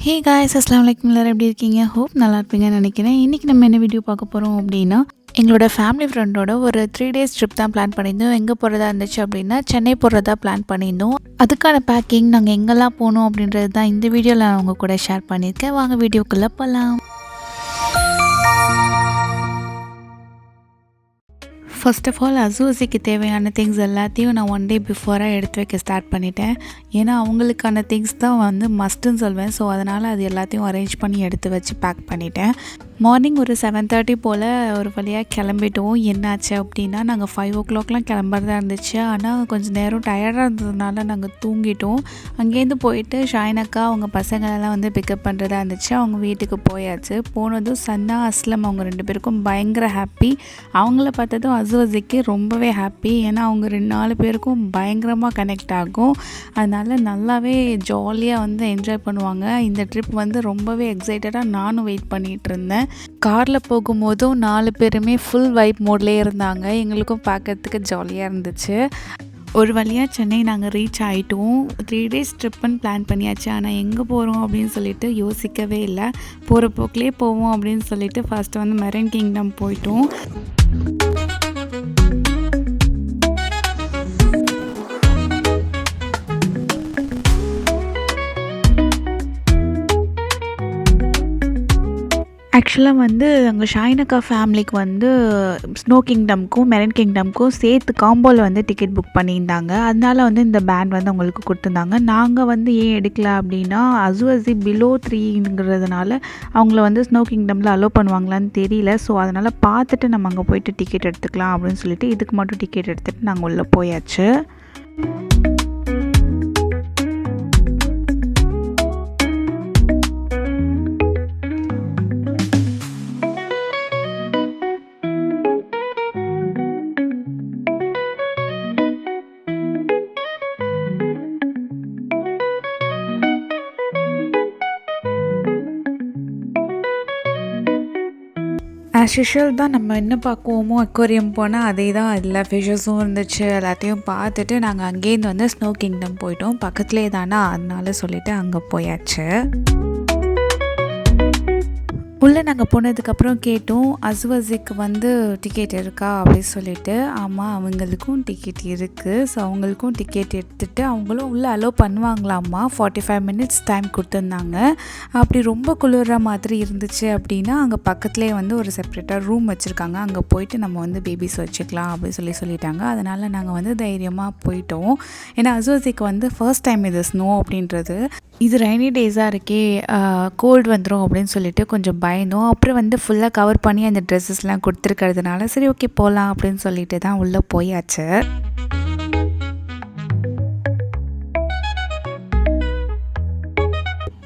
Hey guys, அஸ்ஸலாமு அலைக்கும். எல்லாரும் எப்படி இருக்கீங்க? ஹோப் நல்லா இருப்பீங்கன்னு நினைக்கிறேன். இன்றைக்கி நம்ம என்ன வீடியோ பார்க்க போகிறோம் அப்படின்னா, எங்களோட ஃபேமிலி ஃப்ரெண்டோட ஒரு 3 days ட்ரிப் தான் பிளான் பண்ணியிருந்தோம். எங்கே போகிறதா இருந்துச்சு அப்படின்னா, சென்னை போகிறதா பிளான் பண்ணியிருந்தோம். அதுக்கான பேக்கிங், நாங்கள் எங்கெல்லாம் போனோம் அப்படின்றது தான் இந்த வீடியோவில் நான் உங்கள் கூட ஷேர் பண்ணியிருக்கேன். வாங்க வீடியோக்குள்ளே போகலாம். ஃபர்ஸ்ட் ஆஃப் ஆல் அசூசிக்கு தேவையான திங்ஸ் எல்லாத்தையும் நான் 1 day பிஃபோராக எடுத்து வைக்க ஸ்டார்ட் பண்ணிட்டேன். ஏன்னா அவங்களுக்கான திங்ஸ் தான் வந்து மஸ்ட்டுன்னு சொல்வேன். ஸோ அதனால் அது எல்லாத்தையும் அரேஞ்ச் பண்ணி எடுத்து வச்சு பேக் பண்ணிட்டேன். மார்னிங் ஒரு 7:30 போல் ஒரு வழியாக கிளம்பிட்டோம். என்னாச்சு அப்படின்னா, நாங்கள் 5 o'clockலாம் கிளம்புறதா இருந்துச்சு. ஆனால் கொஞ்சம் நேரம் டயர்டாக இருந்ததுனால நாங்கள் தூங்கிட்டோம். அங்கேருந்து போயிட்டு ஷாயினக்கா அவங்க பசங்களெல்லாம் வந்து பிக்கப் பண்ணுறதா இருந்துச்சு. அவங்க வீட்டுக்கு போயாச்சு. போனதும் சன்னா, அஸ்லம் அவங்க 2 பேருக்கும் பயங்கர ஹாப்பி. அவங்கள பார்த்ததும் அசுவசிக்கு ரொம்பவே ஹாப்பி. ஏன்னா அவங்க 4 பேருக்கும் பயங்கரமாக கனெக்ட் ஆகும். அதனால் நல்லாவே ஜாலியாக வந்து என்ஜாய் பண்ணுவாங்க. இந்த ட்ரிப் வந்து ரொம்பவே எக்ஸைட்டடாக நானும் வெயிட் பண்ணிகிட்டு இருந்தேன். காரில் போகும்போதும் 4 பேருமே ஃபுல் வைப் மோட்லேயே இருந்தாங்க. எங்களுக்கும் பார்க்கறதுக்கு ஜாலியாக இருந்துச்சு. ஒரு வழியாக சென்னை நாங்கள் ரீச் ஆகிட்டோம். 3 days ட்ரிப்புன்னு பிளான் பண்ணியாச்சு. ஆனால் எங்கே போகிறோம் அப்படின்னு சொல்லிட்டு யோசிக்கவே இல்லை. போகிற போக்கிலே போவோம் அப்படின்னு சொல்லிட்டு ஃபர்ஸ்ட்டு வந்து மெரைன் கிங்டம் போயிட்டோம். ஆக்சுவலாக வந்து அங்கே ஷாயினக்கா ஃபேமிலிக்கு வந்து ஸ்னோ கிங்டம்க்கும் மெரைன் கிங்டம்க்கும் சேர்த்து காம்போவில் வந்து டிக்கெட் புக் பண்ணியிருந்தாங்க. அதனால வந்து இந்த பேண்ட் வந்து அவங்களுக்கு கொடுத்துருந்தாங்க. நாங்கள் வந்து ஏன் எடுக்கல அப்படின்னா, அசுவசி பிலோ 3ங்கிறதுனால அவங்கள வந்து ஸ்னோ கிங்டமில் அலோவ் பண்ணுவாங்களான்னு தெரியல. ஸோ அதனால் பார்த்துட்டு நம்ம அங்கே போயிட்டு டிக்கெட் எடுத்துக்கலாம் அப்படின்னு சொல்லிட்டு இதுக்கு மட்டும் டிக்கெட் எடுத்துகிட்டு நாங்கள் உள்ளே போயாச்சு. ஆஸ் யூஷுவல் தான் நம்ம என்ன பார்க்குவோமோ, அக்வேரியம் போனால் அதே தான். எல்லா ஃபிஷஸும் இருந்துச்சு. எல்லாத்தையும் பார்த்துட்டு நாங்கள் அங்கேருந்து வந்து ஸ்னோ கிங்டம் போயிட்டோம். பக்கத்துலேயே தானே, அதனால சொல்லிவிட்டு அங்கே போயாச்சு. உள்ளே நாங்கள் போனதுக்கப்புறம் கேட்டோம், அசுவசிக்கு வந்து டிக்கெட் இருக்கா அப்படின்னு சொல்லிட்டு. ஆமாம், அவங்களுக்கும் டிக்கெட் இருக்குது. ஸோ அவங்களுக்கும் டிக்கெட் எடுத்துகிட்டு அவங்களும் உள்ளே அலோவ் பண்ணுவாங்களாம்மா. 45 minutes டைம் கொடுத்துருந்தாங்க. அப்படி ரொம்ப குளிர்ற மாதிரி இருந்துச்சு அப்படின்னா அங்கே பக்கத்துலேயே வந்து ஒரு செப்பரேட்டாக ரூம் வச்சுருக்காங்க. அங்கே போயிட்டு நம்ம வந்து பேபிஸ் வச்சுக்கலாம் அப்படின்னு சொல்லிட்டாங்க. அதனால் நாங்கள் வந்து தைரியமாக போயிட்டோம். ஏன்னா அசுவசிக்கு வந்து ஃபர்ஸ்ட் டைம் இது ஸ்னோ அப்படின்றது. இது ரெய்னி டேஸாக இருக்கே, கோல்டு வந்துடும் அப்படின்னு சொல்லிட்டு கொஞ்சம் பயந்தோம். அப்புறம் வந்து ஃபுல்லாக கவர் பண்ணி அந்த ட்ரெஸ்ஸஸ்லாம் கொடுத்துருக்கிறதுனால சரி ஓகே போகலாம் அப்படின்னு சொல்லிட்டு தான் உள்ளே போயாச்சு.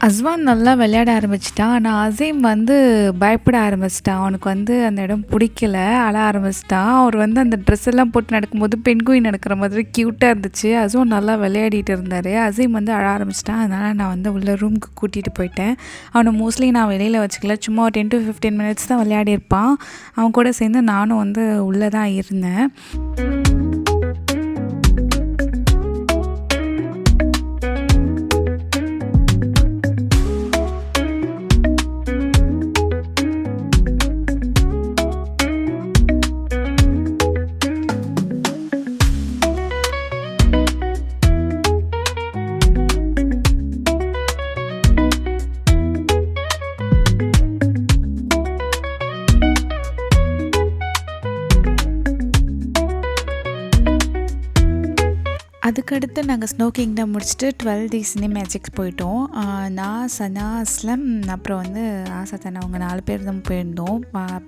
அஸ்வான் நல்லா விளையாட ஆரம்பிச்சிட்டான். ஆனால் அசீம் வந்து பயப்பட ஆரம்பிச்சிட்டான். அவனுக்கு வந்து அந்த இடம் பிடிக்கல, அழ ஆரம்பிச்சிட்டான். அவர் வந்து அந்த ட்ரெஸ் எல்லாம் போட்டு நடக்கும்போது பெண்குயின் நடக்கிற மாதிரி க்யூட்டாக இருந்துச்சு. அஸ்வான் நல்லா விளையாடிட்டு இருந்தார். அசீம் வந்து அழ ஆரம்பிச்சிட்டான். அதனால் நான் வந்து உள்ள ரூமுக்கு கூட்டிகிட்டு போயிட்டேன். அவனை மோஸ்ட்லி நான் வெளியில் வச்சுக்கல, சும்மா 10 to 15 minutes தான் விளையாடிருப்பான். அவன் கூட சேர்ந்து நானும் வந்து உள்ளே தான் இருந்தேன். அதுக்கடுத்து நாங்கள் ஸ்னோ கிங்டம் முடிச்சுட்டு 12 days மேஜிக்ஸ் போயிட்டோம். நான், சனா, அஸ்லம், அப்புறம் வந்து ஆசாத்தன், அவங்க 4 பேர் தான் போயிருந்தோம்.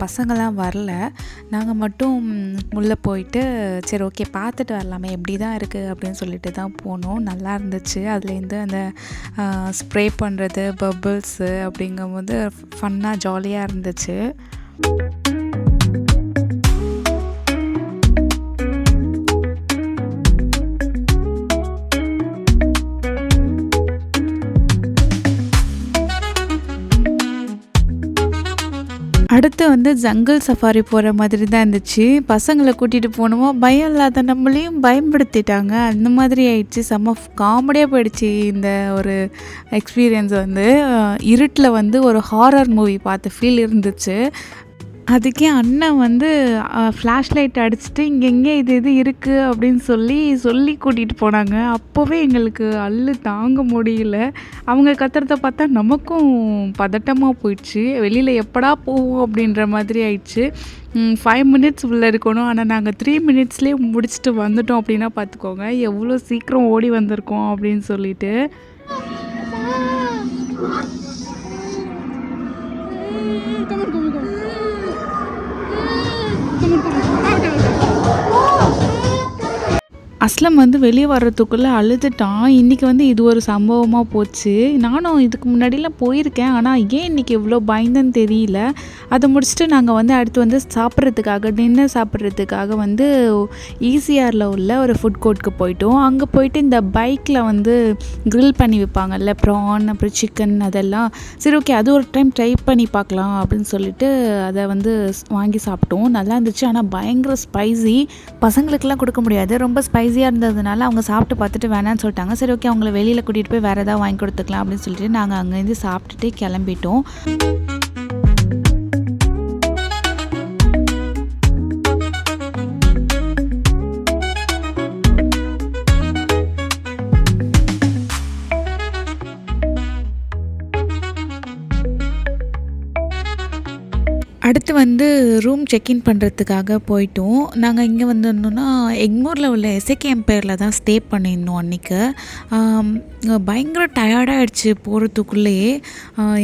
பசங்கள்லாம் வரல. நாங்கள் மட்டும் உள்ளே போயிட்டு சரி ஓகே பார்த்துட்டு வரலாமே எப்படி தான் இருக்குது அப்படின்னு சொல்லிட்டு தான் போனோம். நல்லா இருந்துச்சு. அதுலேருந்து அந்த ஸ்ப்ரே பண்ணுறது, பபிள்ஸு அப்படிங்கும்போது ஃபன்னாக ஜாலியாக இருந்துச்சு. அடுத்து வந்து ஜங்கிள் சஃபாரி போகிற மாதிரி தான் இருந்துச்சு. பசங்களை கூட்டிகிட்டு போனோமோ பயம் இல்லாத நம்மளையும் பயன்படுத்திட்டாங்க. அந்த மாதிரி ஆயிடுச்சு. செம்ம காமெடியாக போயிடுச்சு இந்த ஒரு எக்ஸ்பீரியன்ஸ் வந்து. இருட்டில் வந்து ஒரு ஹாரர் மூவி பார்த்த ஃபீல் இருந்துச்சு. அதுக்கே அண்ணன் வந்து ஃப்ளாஷ் லைட் அடிச்சுட்டு இங்கே இது இருக்குது அப்படின்னு சொல்லி கூட்டிகிட்டு போனாங்க. அப்போவே எங்களுக்கு அல்லு தாங்க முடியல. அவங்க கத்துறத பார்த்தா நமக்கும் பதட்டமாக போயிடுச்சு. வெளியில் எப்படா போவோம் அப்படின்ற மாதிரி ஆயிடுச்சு. 5 மினிட்ஸ் உள்ளே இருக்கணும். ஆனால் நாங்கள் 3 மினிட்ஸ்லேயே முடிச்சுட்டு வந்துட்டோம் அப்படின்னா பார்த்துக்கோங்க எவ்வளோ சீக்கிரம் ஓடி வந்திருக்கோம் அப்படின்னு சொல்லிட்டு. அஸ்லம் வந்து வெளியே வர்றதுக்குள்ளே அழுதுட்டான். இன்றைக்கி வந்து இது ஒரு சம்பவமாக போச்சு. நானும் இதுக்கு முன்னாடிலாம் போயிருக்கேன். ஆனால் ஏன் இன்றைக்கி இவ்வளோ பயந்துன்னு தெரியல. அதை முடிச்சுட்டு நாங்கள் வந்து அடுத்து வந்து சாப்பிட்றதுக்காக டின்னர் சாப்பிட்றதுக்காக வந்து ஈசிஆரில் உள்ள ஒரு ஃபுட் கோர்ட்டுக்கு போயிட்டோம். அங்கே போயிட்டு இந்த பைக்கில் வந்து க்ரில் பண்ணி விற்பாங்கல்ல, ப்ரான் அப்புறம் சிக்கன் அதெல்லாம். சரி ஓகே அது ஒரு டைம் ட்ரை பண்ணி பார்க்கலாம் அப்படின்னு சொல்லிட்டு அதை வந்து வாங்கி சாப்பிட்டோம். நல்லா இருந்துச்சு. ஆனால் பயங்கர ஸ்பைசி. பசங்களுக்கெல்லாம் கொடுக்க முடியாது. ரொம்ப ஸ்பைசியாக இருந்ததுனால அவங்க சாப்பிட்டு பார்த்துட்டு வேணான்னு சொல்லிட்டாங்க. சரி ஓகே அவங்கள வெளியில் கூட்டிகிட்டு போய் வேறு ஏதாவது வாங்கி கொடுத்துக்கலாம் அப்படின்னு சொல்லிட்டு நாங்கள் அங்கேருந்து சாப்பிட்டுட்டு கிளம்பிட்டோம். அடுத்து வந்து ரூம் செக்இன் பண்ணுறதுக்காக போயிட்டோம். நாங்கள் இங்கே வந்திருந்தோன்னா எக்மோரில் உள்ள எஸ்ஏகே எம்பையரில் தான் ஸ்டே பண்ணியிருந்தோம் அன்றைக்கி. பயங்கர டயர்டாகிடுச்சு போகிறதுக்குள்ளேயே.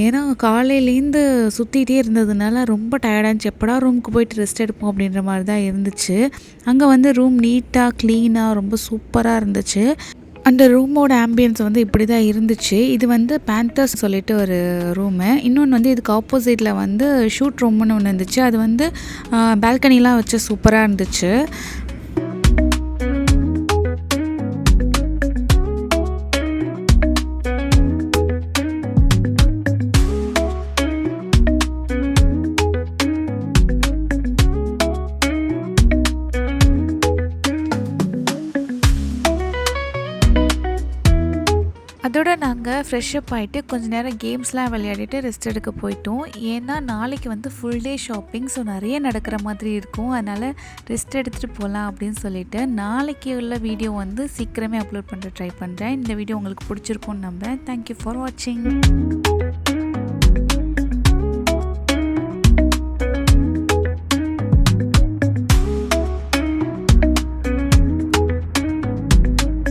ஏன்னா காலையிலேருந்து சுற்றிகிட்டே இருந்ததுனால ரொம்ப டயர்டாகிடுச்சு. எப்படா ரூமுக்கு போயிட்டு ரெஸ்ட் எடுப்போம் அப்படின்ற மாதிரி தான் இருந்துச்சு. அங்கே வந்து ரூம் நீட்டாக க்ளீனாக ரொம்ப சூப்பராக இருந்துச்சு. அந்த ரூமோட ஆம்பியன்ஸ் வந்து இப்படி தான் இருந்துச்சு. இது வந்து பேந்தர்ஸ் சொல்லிட்டு ஒரு ரூமு. இன்னொன்று வந்து இதுக்கு ஆப்போசிட்டில் வந்து ஷூட் ரூம்னு ஒன்று இருந்துச்சு. அது வந்து பால்கனிலாம் வச்சு சூப்பராக இருந்துச்சு. அதோட நாங்கள் ஃப்ரெஷ்அப் ஆகிட்டு கொஞ்சம் நேரம் கேம்ஸ்லாம் விளையாடிட்டு ரெஸ்ட் எடுக்க போயிட்டோம். ஏன்னா நாளைக்கு வந்து ஃபுல் டே ஷாப்பிங், ஸோ நிறைய நடக்கிற மாதிரி இருக்கும். அதனால் ரெஸ்ட் எடுத்துகிட்டு போகலாம் அப்படின்னு சொல்லிட்டு நாளைக்கு உள்ள வீடியோ வந்து சீக்கிரமே அப்லோட் பண்ணுற ட்ரை பண்ணுறேன். இந்த வீடியோ உங்களுக்கு பிடிச்சிருக்கும்னு நம்புகிறேன். தேங்க்யூ ஃபார் வாட்சிங்.